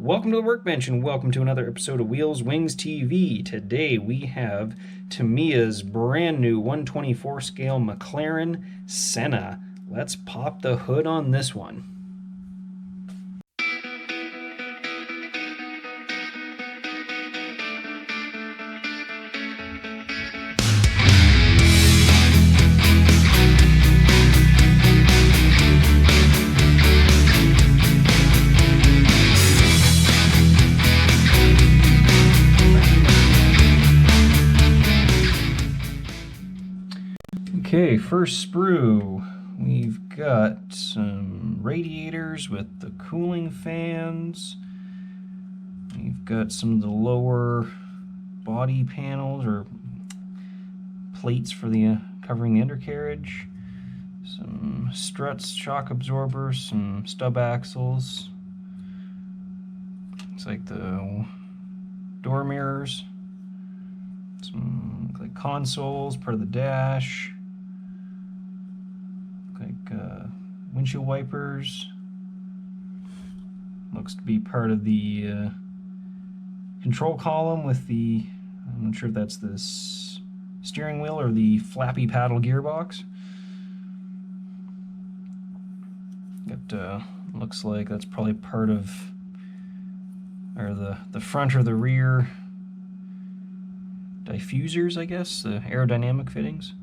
Welcome to the Workbench and welcome to another episode of Wheels Wings TV. Today we have Tamiya's brand new 124 scale McLaren Senna. Let's pop the hood on this one. Okay, first sprue. We've got some radiators with the cooling fans. We've got some of the lower body panels or plates for the covering the undercarriage. Some struts, shock absorbers, some stub axles. Looks like the door mirrors. Some look like consoles, part of the dash. Windshield wipers. Looks to be part of the control column with the, I'm not sure if that's the steering wheel or the flappy paddle gearbox. Got looks like that's probably part of, or the front or the rear diffusers, I guess, the aerodynamic fittings.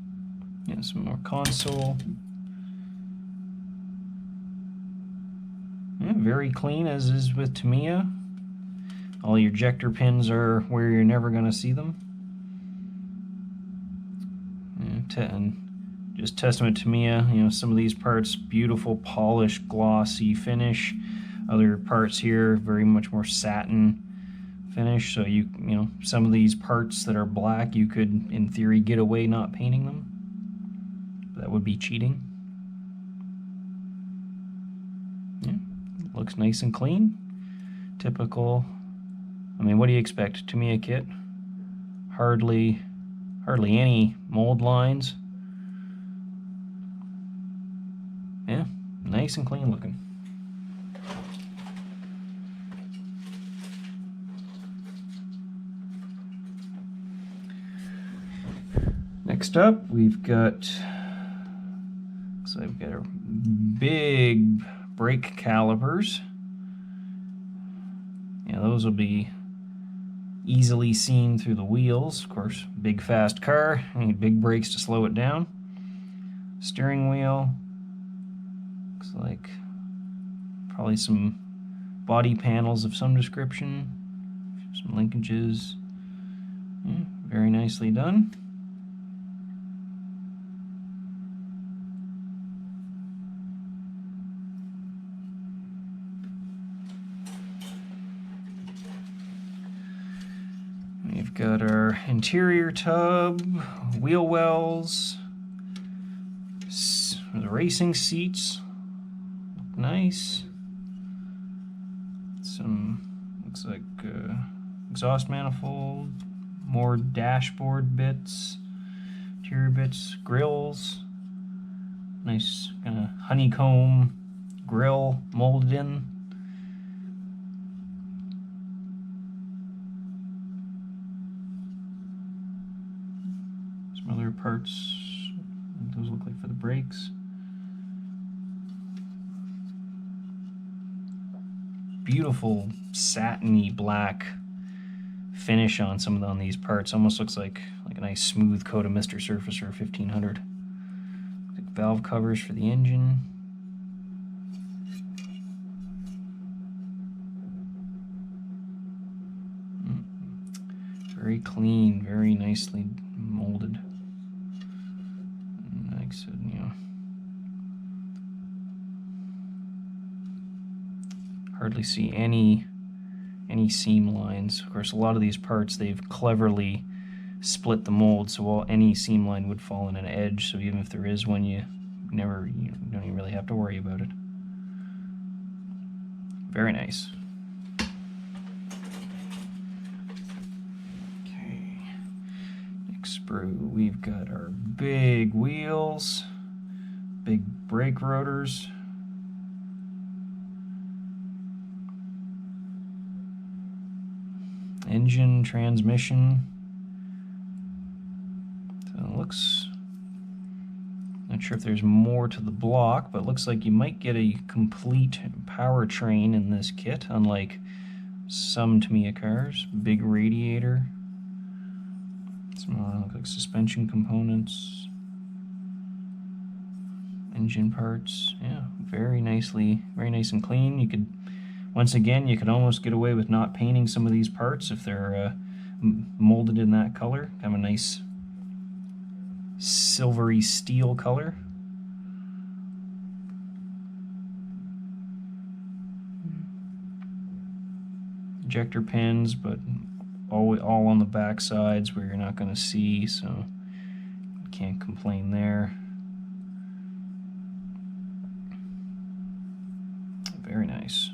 Yeah, some more console. Yeah, very clean, as is with Tamiya. All your ejector pins are where you're never going to see them. And just testament to Tamiya, you know, some of these parts, beautiful, polished, glossy finish. Other parts here, very much more satin finish. So you know, some of these parts that are black, you could, in theory, get away not painting them. That would be cheating. Looks nice and clean. Typical. I mean, what do you expect? Tamiya kit. Hardly any mold lines. Yeah, nice and clean looking. Next up, we've got, so we've got a big brake calipers. Yeah, those will be easily seen through the wheels. Of course, big fast car, you need big brakes to slow it down. Steering wheel. Looks like probably some body panels of some description. Some linkages. Yeah, very nicely done. We've got our interior tub, wheel wells, the racing seats, look nice. Some, looks like exhaust manifold, more dashboard bits, interior bits, grills, nice kind of honeycomb grill molded in. Other parts, those look like for the brakes. Beautiful satiny black finish on some of these parts. Almost looks like a nice smooth coat of Mr. Surfacer 1500. Like valve covers for the engine. Very clean, very nicely molded. Like I said, you know, hardly see any seam lines. Of course, a lot of these parts, they've cleverly split the mold, so any seam line would fall in an edge. So even if there is one, you don't even really have to worry about it. Very nice. Sprue. We've got our big wheels, big brake rotors, engine, transmission. So it looks, not sure if there's more to the block, but it looks like you might get a complete powertrain in this kit, unlike some Tamiya cars. Big radiator. Some more look like suspension components. Engine parts. Yeah, very nice and clean. You could, once again, you could almost get away with not painting some of these parts if they're molded in that color. Kind of a nice silvery steel color. Ejector pins, but all on the back sides where you're not going to see, so can't complain there. Very nice.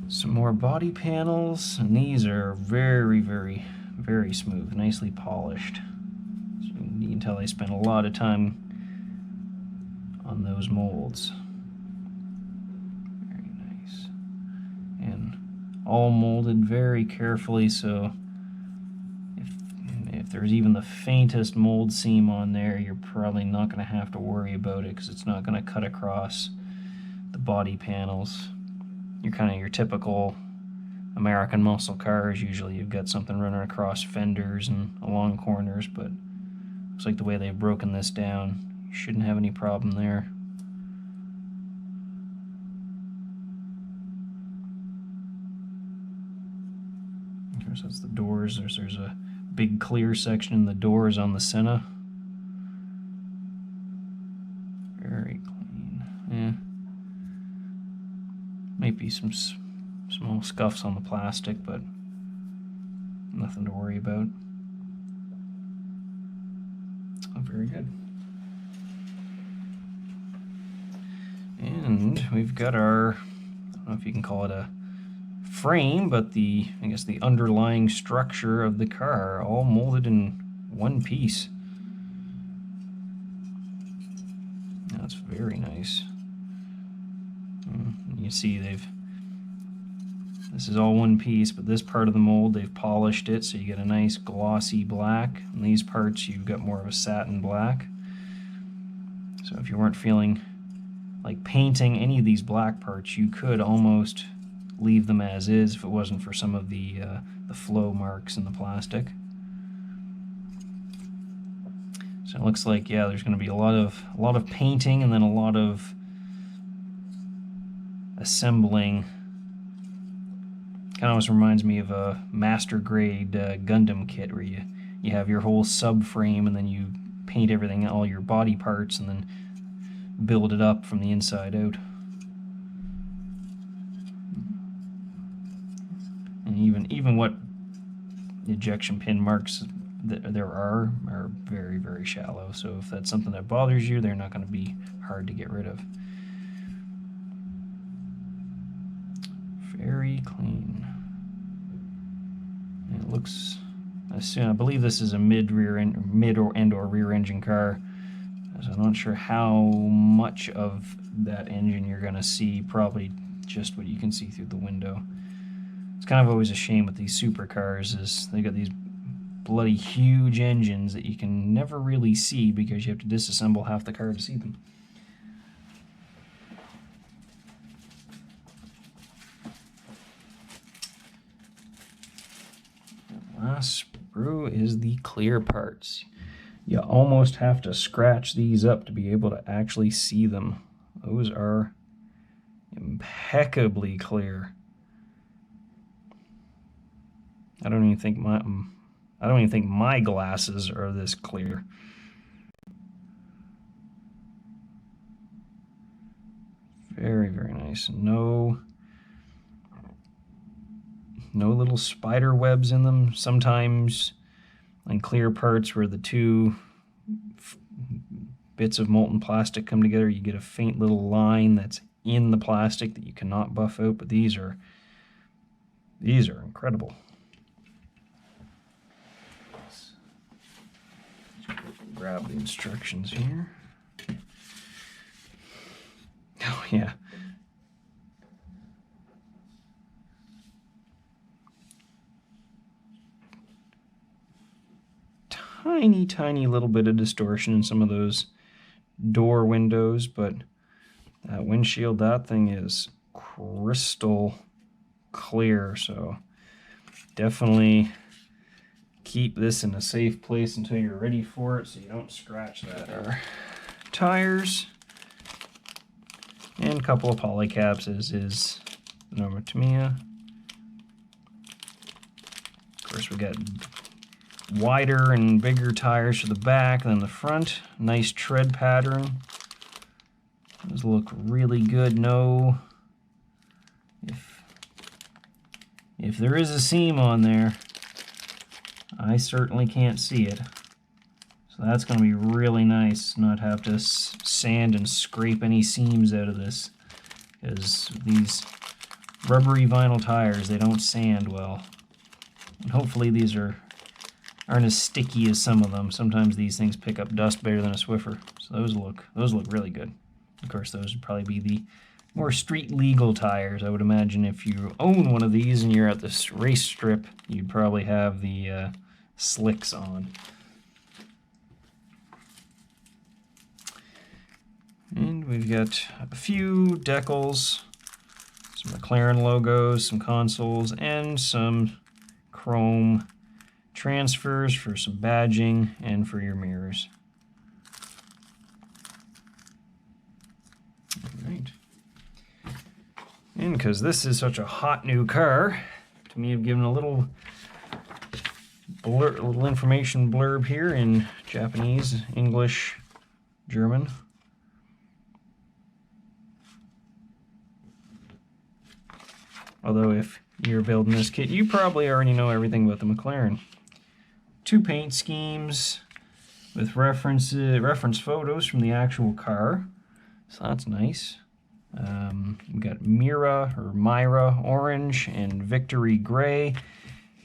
Some more body panels, and these are very, very, very smooth, nicely polished. So you can tell they spent a lot of time on those molds. Very nice. And all molded very carefully, so if there's even the faintest mold seam on there, you're probably not going to have to worry about it because it's not going to cut across the body panels. You're kind of your typical American muscle cars. Usually you've got something running across fenders and along corners, but looks like the way they've broken this down, you shouldn't have any problem there. Of course, that's the doors. There's a big clear section in the doors on the Senna. Very clean. Yeah. Might be some small scuffs on the plastic, but nothing to worry about. Oh, very good. And we've got our, I don't know if you can call it a frame, but I guess the underlying structure of the car, all molded in one piece. That's very nice. You see this is all one piece, but this part of the mold, they've polished it, so you get a nice glossy black. And these parts, you've got more of a satin black. So if you weren't feeling like painting any of these black parts, you could almost leave them as is if it wasn't for some of the flow marks in the plastic. So it looks like, yeah, there's going to be a lot of painting and then a lot of assembling. Kind of almost reminds me of a master grade Gundam kit where you have your whole subframe and then you paint everything, all your body parts, and then build it up from the inside out. And even what ejection pin marks there are very, very shallow. So if that's something that bothers you, they're not going to be hard to get rid of. Very clean. And it looks, I believe this is a mid or rear engine car. So I'm not sure how much of that engine you're going to see. Probably just what you can see through the window. It's kind of always a shame with these supercars is they got these bloody huge engines that you can never really see because you have to disassemble half the car to see them. Last sprue is the clear parts. You almost have to scratch these up to be able to actually see them. Those are impeccably clear. I don't even think my glasses are this clear. Very, very nice. No little spider webs in them. Sometimes on clear parts where the two bits of molten plastic come together, you get a faint little line that's in the plastic that you cannot buff out, but these are incredible. Grab the instructions here. yeah. Tiny little bit of distortion in some of those door windows, but that windshield, that thing is crystal clear, so definitely keep this in a safe place until you're ready for it so you don't scratch that. Our tires and a couple of polycaps, as is the normal Tamiya. Of course, we got wider and bigger tires for the back than the front. Nice tread pattern. Those look really good. No, if there is a seam on there, I certainly can't see it. So that's going to be really nice, not have to sand and scrape any seams out of this, because these rubbery vinyl tires, they don't sand well. And hopefully these aren't as sticky as some of them. Sometimes these things pick up dust better than a Swiffer. So those look really good. Of course, those would probably be the more street legal tires. I would imagine if you own one of these and you're at this race strip, you'd probably have the slicks on. And we've got a few decals, some McLaren logos, some consoles, and some chrome transfers for some badging and for your mirrors. All right. And because this is such a hot new car, to me, I've given a little information blurb here in Japanese, English, German. Although if you're building this kit, you probably already know everything about the McLaren. 2 paint schemes with reference photos from the actual car, so that's nice. We've got Myra orange and Victory gray.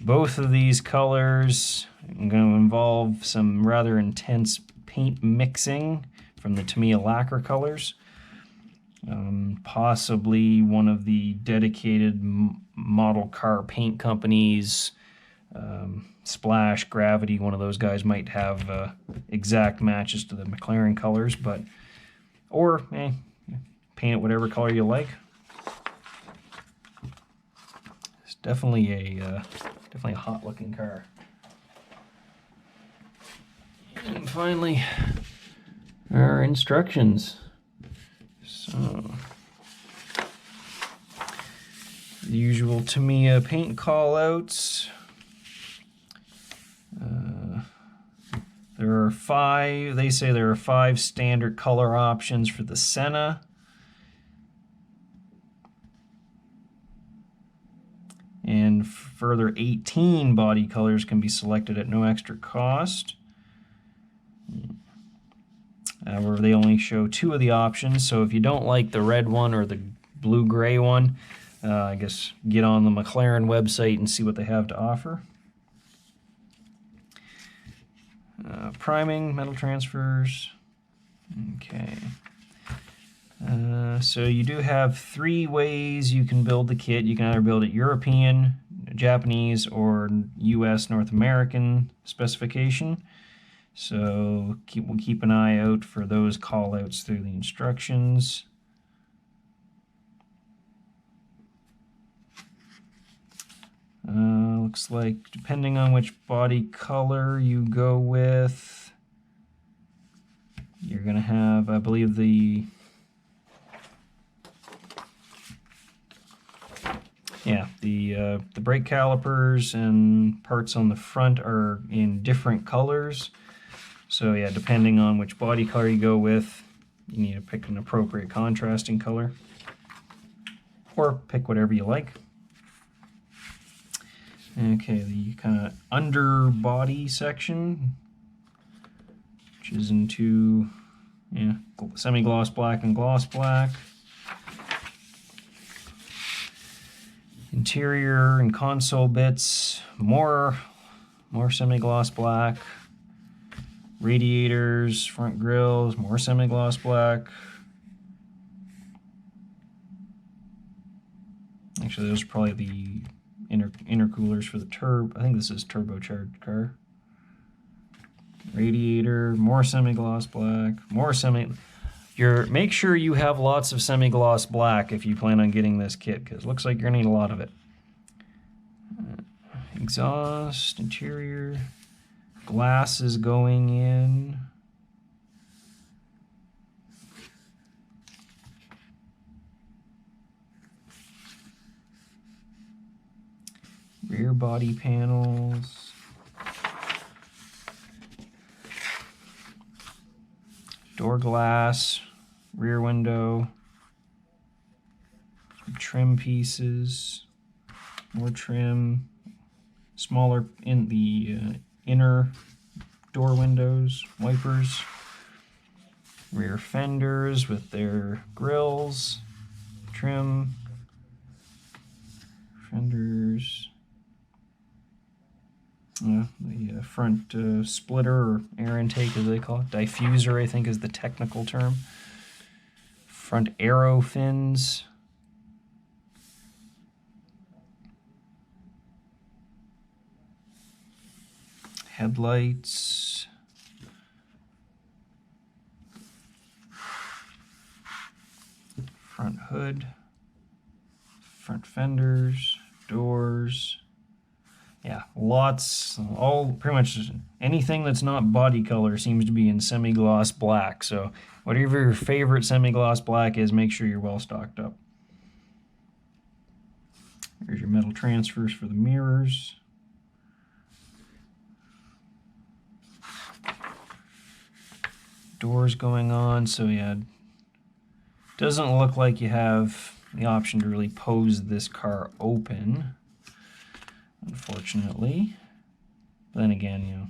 Both of these colors are going to involve some rather intense paint mixing from the Tamiya lacquer colors. Possibly one of the dedicated model car paint companies, Splash, Gravity, one of those guys might have exact matches to the McLaren colors, or paint it whatever color you like. It's definitely a hot looking car. And finally, our instructions. So, the usual Tamiya paint call-outs. There are 5, they say there are 5 standard color options for the Senna. And further 18 body colors can be selected at no extra cost. However, they only show 2 of the options, so if you don't like the red one or the blue-gray one, I guess get on the McLaren website and see what they have to offer. Priming, metal transfers. Okay. So you do have 3 ways you can build the kit. You can either build it European, Japanese, or US North American specification. So we'll keep an eye out for those call-outs through the instructions. Looks like depending on which body color you go with, you're going to have, I believe, the brake calipers and parts on the front are in different colors. So yeah, depending on which body color you go with, you need to pick an appropriate contrasting color, or pick whatever you like. Okay, the kind of underbody section, which is into semi-gloss black and gloss black. Interior and console bits, more semi-gloss black. Radiators, front grills, more semi-gloss black. Actually, those are probably the intercoolers for the turbo. I think this is turbocharged car. Radiator, more semi-gloss black, more make sure you have lots of semi-gloss black if you plan on getting this kit, because it looks like you're gonna need a lot of it. Exhaust, interior, glass is going in. Rear body panels. Door glass, rear window, some trim pieces, more trim, smaller in the inner door windows, wipers, rear fenders with their grills, trim, fenders, the front splitter or air intake, as they call it, diffuser I think is the technical term, front aero fins, headlights, front hood, front fenders, doors. Yeah, lots, pretty much anything that's not body color seems to be in semi-gloss black. So whatever your favorite semi-gloss black is, make sure you're well stocked up. Here's your metal transfers for the mirrors. Doors going on, so yeah, doesn't look like you have the option to really pose this car open, unfortunately. But then again, you know,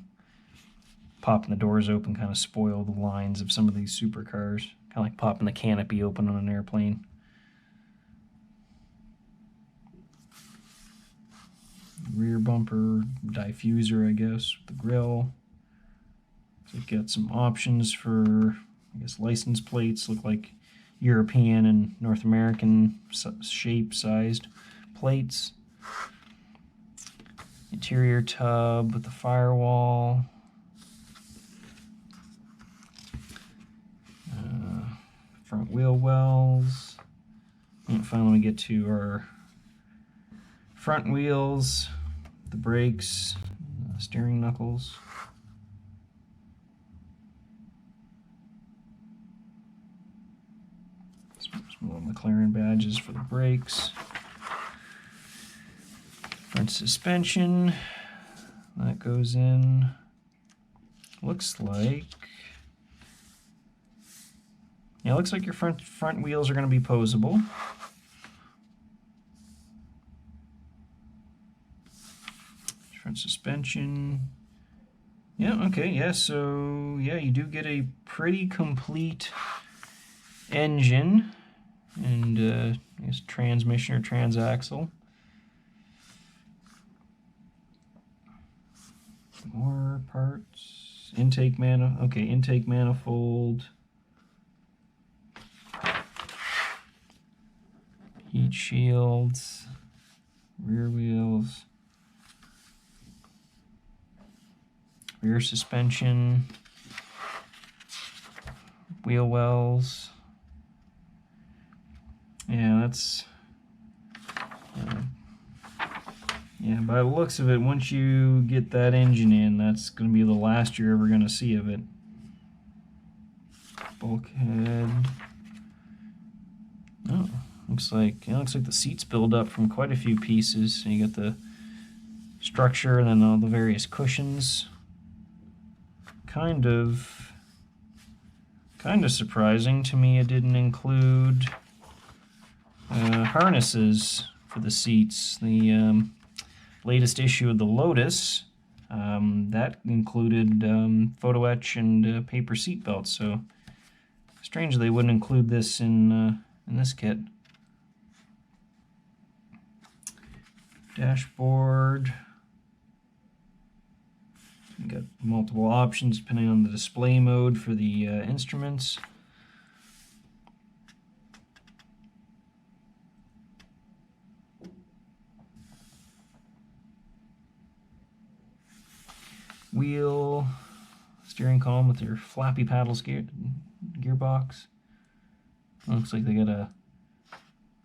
popping the doors open kind of spoil the lines of some of these supercars. Kind of like popping the canopy open on an airplane. Rear bumper diffuser, I guess, with the grill. So you've got some options for, I guess, license plates. Look like European and North American shape-sized plates. Interior tub with the firewall. Front wheel wells. And finally we get to our front wheels, the brakes, steering knuckles. Some little McLaren badges for the brakes. Front suspension, that goes in. Looks like, yeah, looks like your front wheels are going to be posable. Front suspension. Yeah, okay, yeah, so yeah, you do get a pretty complete engine and I guess transmission or transaxle. More parts. Intake manifold. Heat shields. Rear wheels. Rear suspension. Wheel wells. Yeah, that's... yeah, by the looks of it, once you get that engine in, that's going to be the last you're ever going to see of it. Bulkhead. Oh, looks like the seats build up from quite a few pieces. So you got the structure and then all the various cushions. Kind of surprising to me it didn't include harnesses for the seats. The latest issue of the Lotus, that included photo etch and paper seat belts, so strange they wouldn't include this in this kit. Dashboard. You got multiple options depending on the display mode for the instruments. wheel, steering column with your flappy paddles gearbox. Looks like they got a.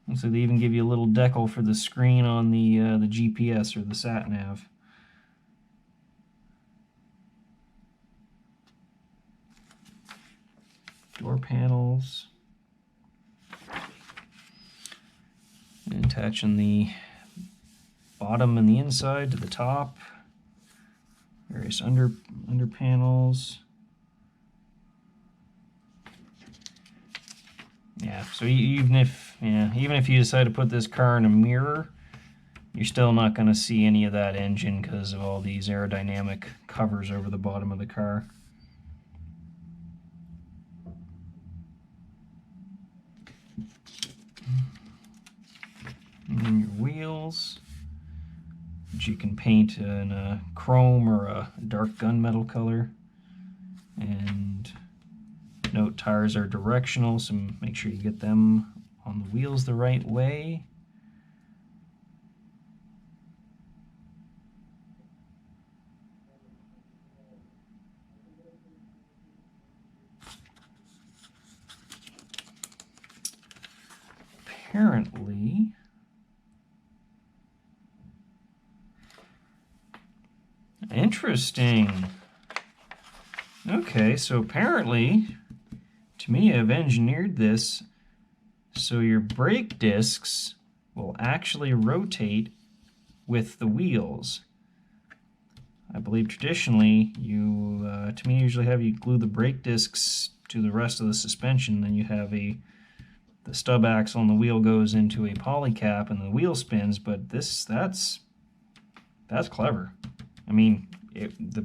Looks like they even give you a little decal for the screen on the GPS or the sat nav. Door panels. And attaching the bottom and the inside to the top. Various under panels. Yeah, so even if you decide to put this car in a mirror, you're still not going to see any of that engine because of all these aerodynamic covers over the bottom of the car. And then your wheels, which you can paint in a chrome or a dark gunmetal color. And note tires are directional, so make sure you get them on the wheels the right way. Apparently, interesting. Okay, so apparently Tamiya have engineered this so your brake discs will actually rotate with the wheels. I believe traditionally Tamiya usually have you glue the brake discs to the rest of the suspension, then you have the stub axle and the wheel goes into a poly cap and the wheel spins, but that's clever. I mean, the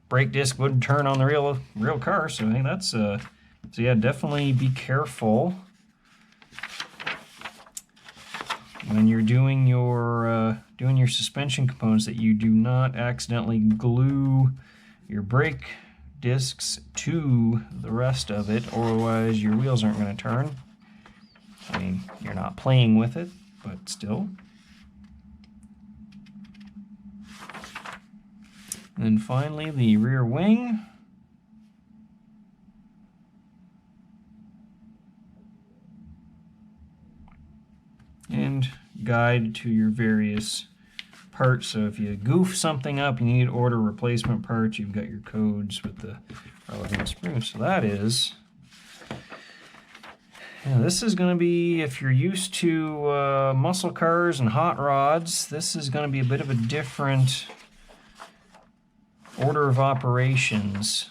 brake disc wouldn't turn on the real car, so hey, that's so yeah, definitely be careful when you're doing your suspension components that you do not accidentally glue your brake discs to the rest of it, otherwise your wheels aren't going to turn. I mean, you're not playing with it, but still. And then finally, the rear wing. And guide to your various parts. So if you goof something up, you need to order replacement parts, you've got your codes with the relevant sprue. So that is... Yeah, this is going to be, if you're used to muscle cars and hot rods, this is going to be a bit of a different order of operations.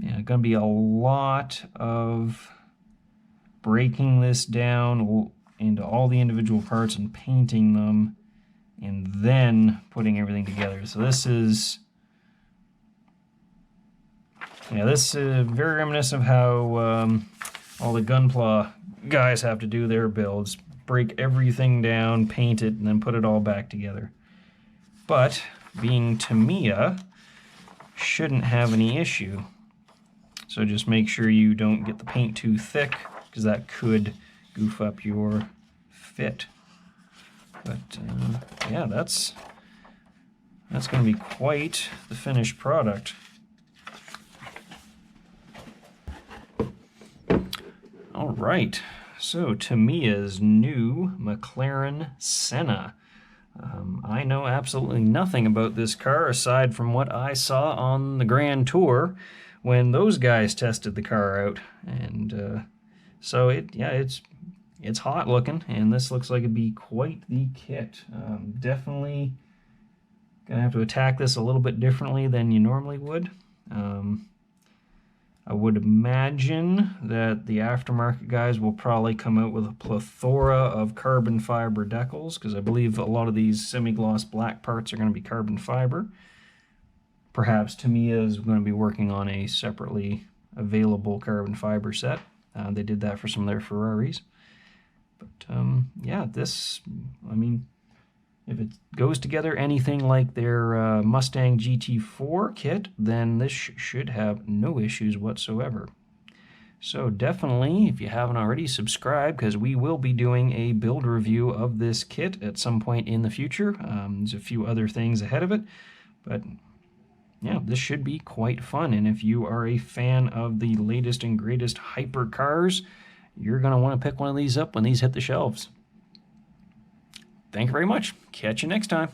Yeah, going to be a lot of breaking this down into all the individual parts and painting them, and then putting everything together. So this is... Yeah, this is very reminiscent of how all the Gunpla guys have to do their builds. Break everything down, paint it, and then put it all back together. But, being Tamiya, shouldn't have any issue. So just make sure you don't get the paint too thick, because that could goof up your fit. But, yeah, that's going to be quite the finished product. All right, so Tamiya's new McLaren Senna. I know absolutely nothing about this car aside from what I saw on the Grand Tour when those guys tested the car out, and so it's hot looking, and this looks like it'd be quite the kit. Definitely gonna have to attack this a little bit differently than you normally would. I would imagine that the aftermarket guys will probably come out with a plethora of carbon fiber decals, because I believe a lot of these semi-gloss black parts are going to be carbon fiber. Perhaps Tamiya is going to be working on a separately available carbon fiber set. They did that for some of their Ferraris. But yeah, this, I mean, if it goes together anything like their Mustang GT4 kit, then this should have no issues whatsoever. So definitely, if you haven't already, subscribe, because we will be doing a build review of this kit at some point in the future. There's a few other things ahead of it, but yeah, this should be quite fun. And if you are a fan of the latest and greatest hypercars, you're going to want to pick one of these up when these hit the shelves. Thank you very much. Catch you next time.